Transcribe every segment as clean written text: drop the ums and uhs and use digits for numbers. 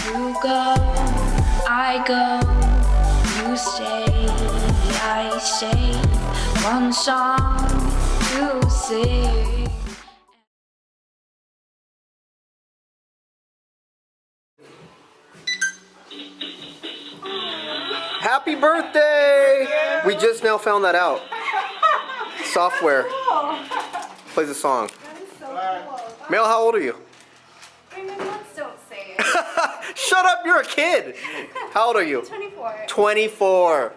You go, I go, you stay, I stay. One song to sing. Happy birthday! We just now found that out. Software plays a song. Mel, how old are you? Let's don't say it. Shut up, you're a kid. How old are you? 24. 24.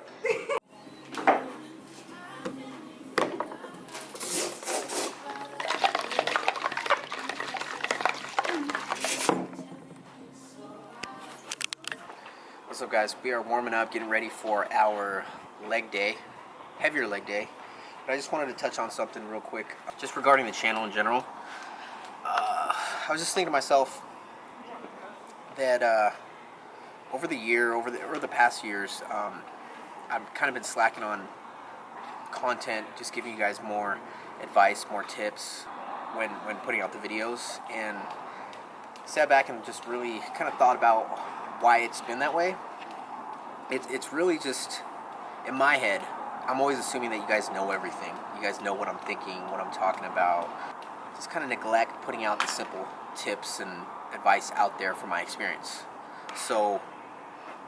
What's up, guys? We are warming up, getting ready for our leg day, heavier leg day. But I just wanted to touch on something real quick, just regarding the channel in general. I was just thinking to myself that over the past years, I've kind of been slacking on content, just giving you guys more advice, more tips when putting out the videos, and sat back and just really kind of thought about why it's been that way. It's really just, in my head, I'm always assuming that you guys know everything. You guys know what I'm thinking, what I'm talking about. Just kind of neglect putting out the simple tips and advice out there from my experience. So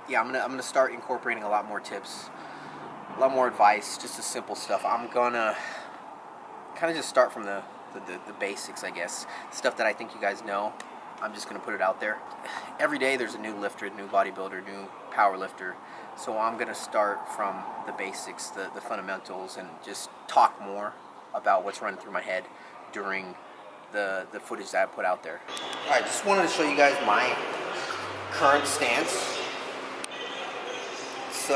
yeah, I'm gonna start incorporating a lot more tips, a lot more advice, just the simple stuff. I'm gonna kind of just start from the basics, I guess. Stuff that I think you guys know. I'm just gonna put it out there. Every day there's a new lifter, new bodybuilder, new power lifter. So I'm gonna start from the basics, the fundamentals, and just talk more about what's running through my head during the footage that I put out there. All right, just wanted to show you guys my current stance. It's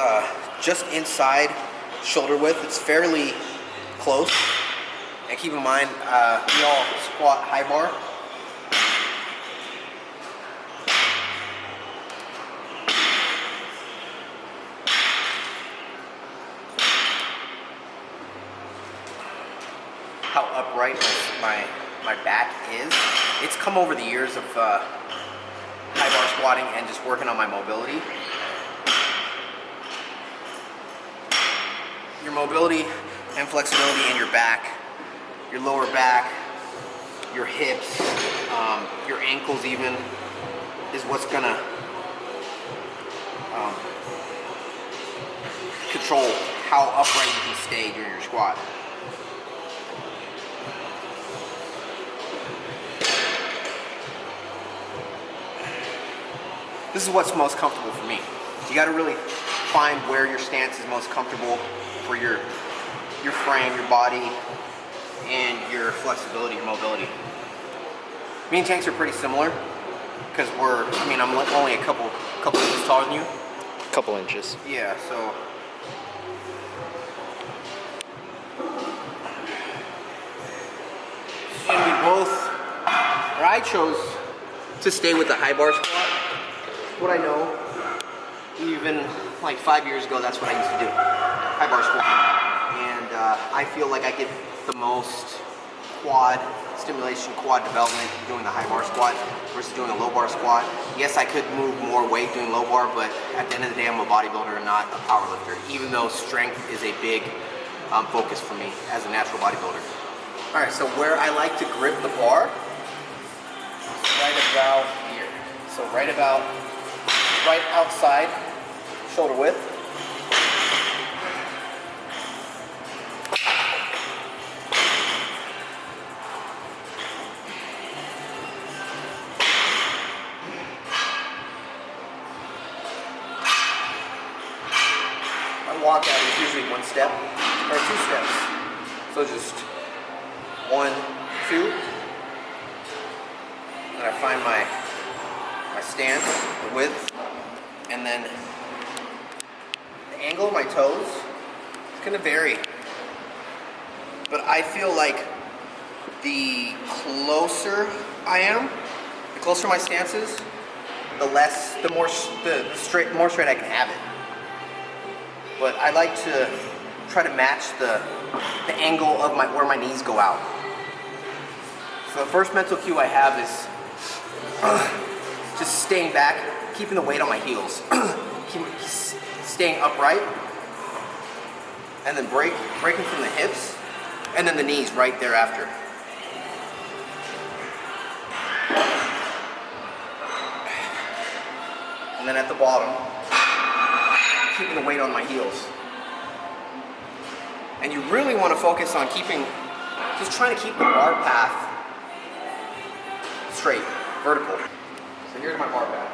just inside shoulder width. It's fairly close. And keep in mind, we all squat high bar. How upright my back is. It's come over the years of high bar squatting and just working on my mobility. Your mobility and flexibility in your back, your lower back, your hips, your ankles even, is what's gonna control how upright you can stay during your squat. This is what's most comfortable for me. You got to really find where your stance is most comfortable for your frame, your body, and your flexibility, your mobility. Me and Tanks are pretty similar because I'm only a couple inches taller than you. Couple inches. Yeah, so. And we both, or I chose to stay with the high bar squat. What I know, even like 5 years ago, that's what I used to do, high bar squat. And I feel like I get the most quad stimulation, quad development doing the high bar squat versus doing a low bar squat. Yes, I could move more weight doing low bar, but at the end of the day, I'm a bodybuilder and not a power lifter, even though strength is a big focus for me as a natural bodybuilder. All right, so where I like to grip the bar, right about here. So right outside shoulder width. My walkout is usually one step or 2 steps. So just 1, 2, and I find my stance, the width, and then the angle of my toes is going to vary. But I feel like the closer I am, the closer my stance is, the more straight I can have it. But I like to try to match the angle of where my knees go out. So the first mental cue I have is just staying back, keeping the weight on my heels. Staying upright, and then breaking from the hips, and then the knees right thereafter. And then at the bottom, keeping the weight on my heels. And you really want to focus on just trying to keep the bar path straight, vertical. So here's my bar path.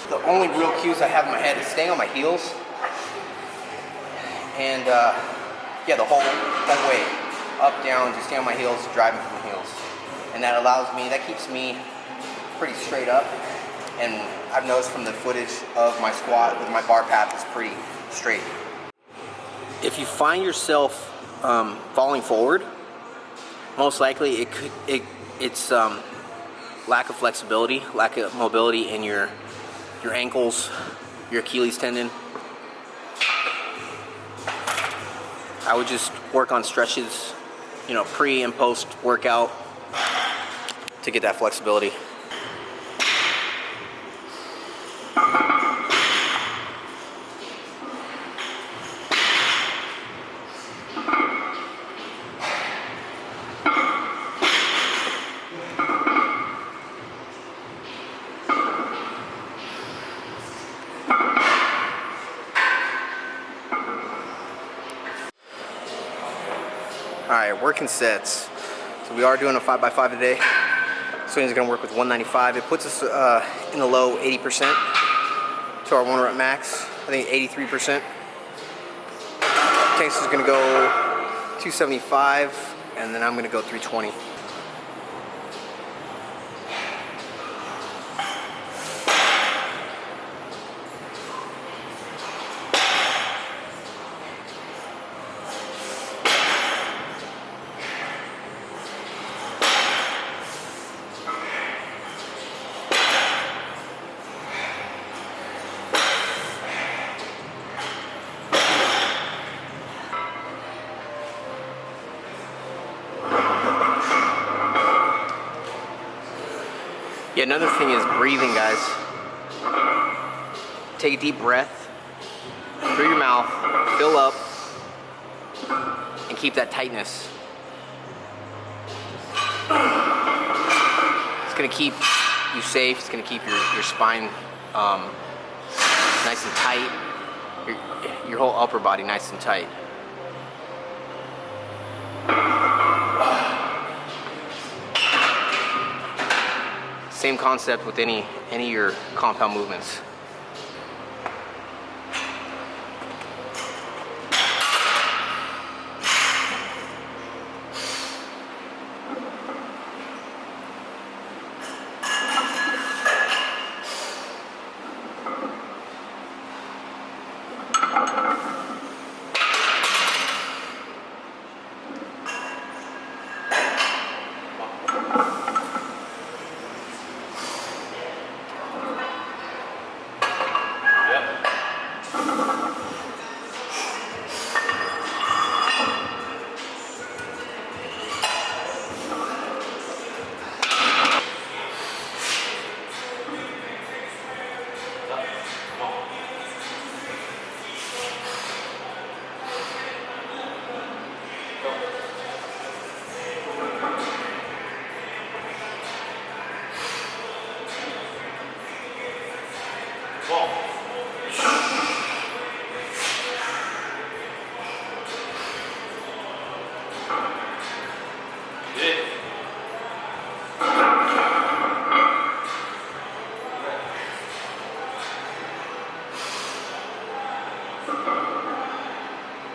The only real cues I have in my head is staying on my heels, and yeah, the whole way, up, down, just staying on my heels, driving from the heels, and that keeps me pretty straight up. And I've noticed from the footage of my squat that my bar path is pretty straight. If you find yourself falling forward, most likely it's lack of flexibility, lack of mobility in your ankles, your Achilles tendon. I would just work on stretches, pre and post workout to get that flexibility. Alright, working sets. So we are doing a 5x5 today. Swing's gonna work with 195. It puts us in the low 80% to our 1 rep max. I think 83%. Tanks is gonna go 275, and then I'm gonna go 320. Yeah, another thing is breathing, guys. Take a deep breath through your mouth, fill up, and keep that tightness. It's gonna keep you safe. It's gonna keep your spine nice and tight. Your whole upper body nice and tight. Same concept with any of your compound movements.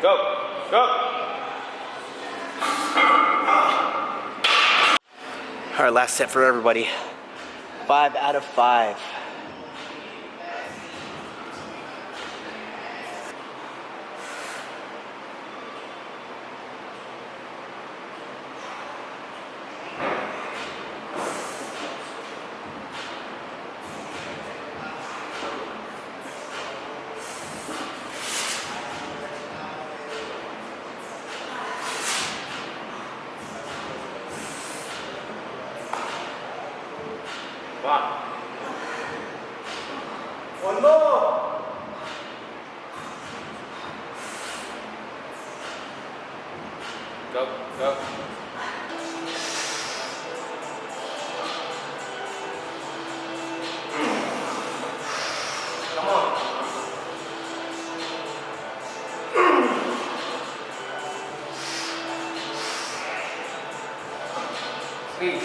Go, go. All right, last set for everybody. 5 out of 5. Go, go. Come on. Speed.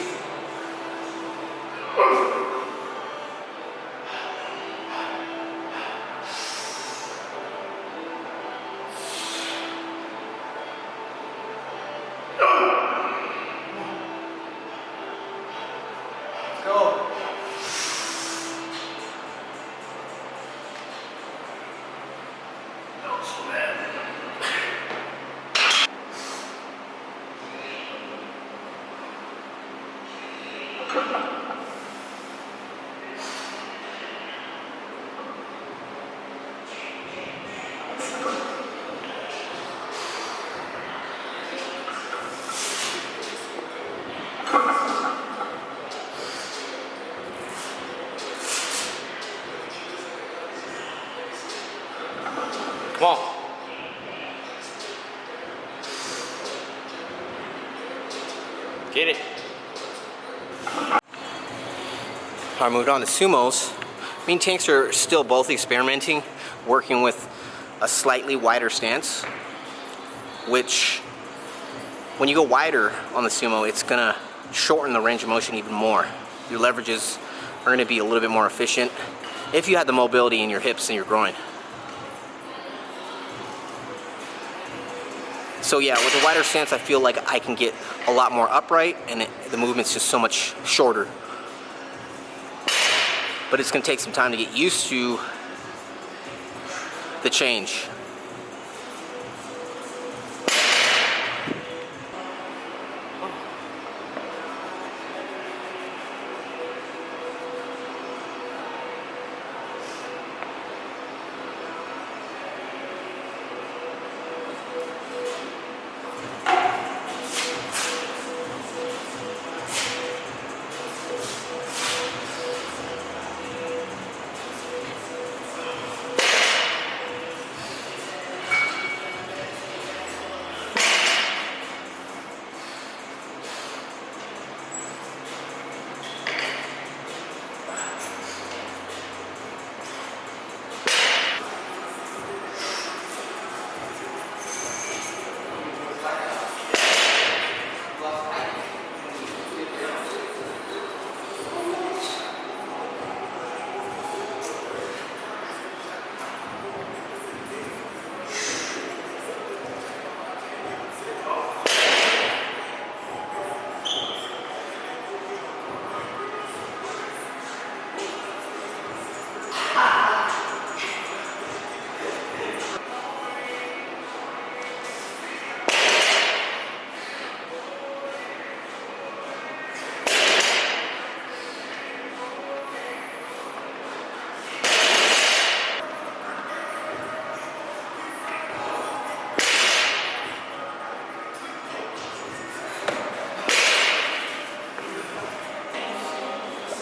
Go. Come on. Get it. I moved on to sumos. Me and Tanks are still both experimenting, working with a slightly wider stance, which when you go wider on the sumo, it's gonna shorten the range of motion even more. Your leverages are gonna be a little bit more efficient if you have the mobility in your hips and your groin. So yeah, with a wider stance, I feel like I can get a lot more upright, and the movement's just so much shorter. But it's gonna take some time to get used to the change.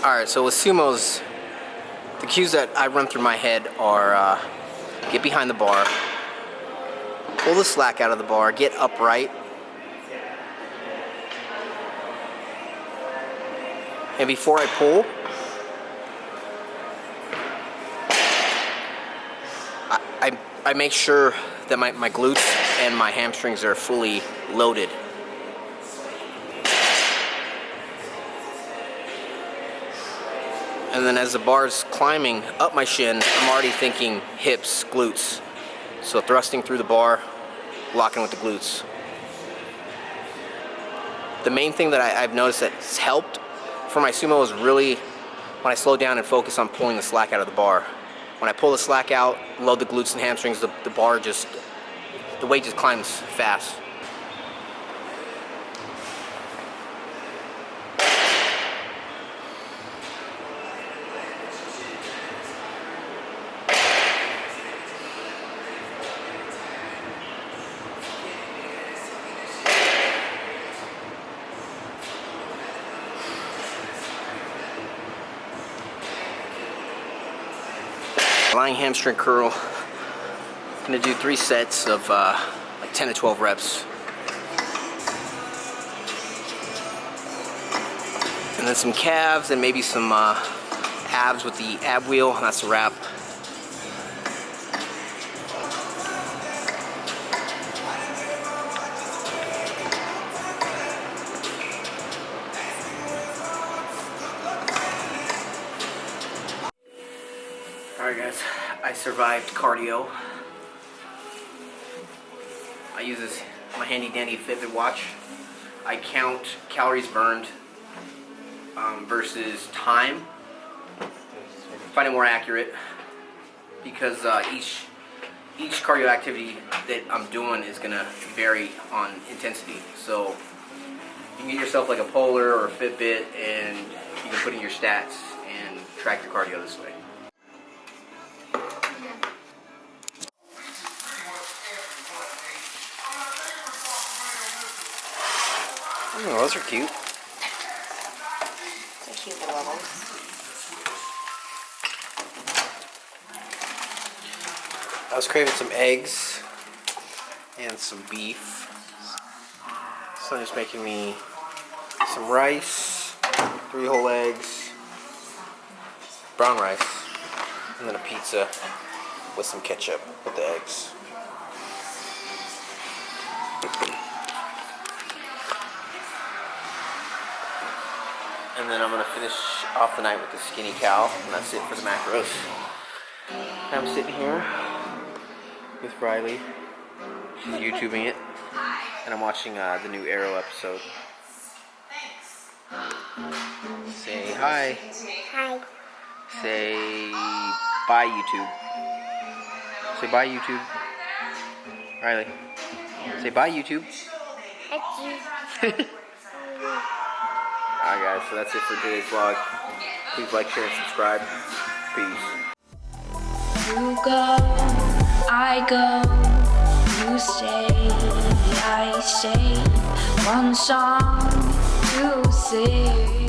Alright, so with sumos, the cues that I run through my head are get behind the bar, pull the slack out of the bar, get upright, and before I pull, I make sure that my glutes and my hamstrings are fully loaded. And then as the bar's climbing up my shin, I'm already thinking hips, glutes. So thrusting through the bar, locking with the glutes. The main thing that I've noticed that's helped for my sumo is really when I slow down and focus on pulling the slack out of the bar. When I pull the slack out, load the glutes and hamstrings, the weight just climbs fast. Lying hamstring curl. I'm gonna do 3 sets of like 10 to 12 reps. And then some calves and maybe some abs with the ab wheel, and that's a wrap. Alright guys, I survived cardio. I use my handy dandy Fitbit watch. I count calories burned versus time. Find it more accurate because each cardio activity that I'm doing is gonna vary on intensity. So you can get yourself like a Polar or a Fitbit, and you can put in your stats and track your cardio this way. Oh, those are cute. They're cute little ones. I was craving some eggs and some beef. So I'm just making me some rice, 3 whole eggs, brown rice, and then a pizza with some ketchup with the eggs. And then I'm going to finish off the night with the skinny cow, and that's it for the macros. I'm sitting here with Riley. She's YouTubing it, and I'm watching the new Arrow episode. Say hi. Hi. Say bye, YouTube. Say bye, YouTube. Riley. Say bye, YouTube. Alright guys, so that's it for today's vlog. Please like, share, and subscribe. Peace. You go, I go, you stay, I stay. One song to sing.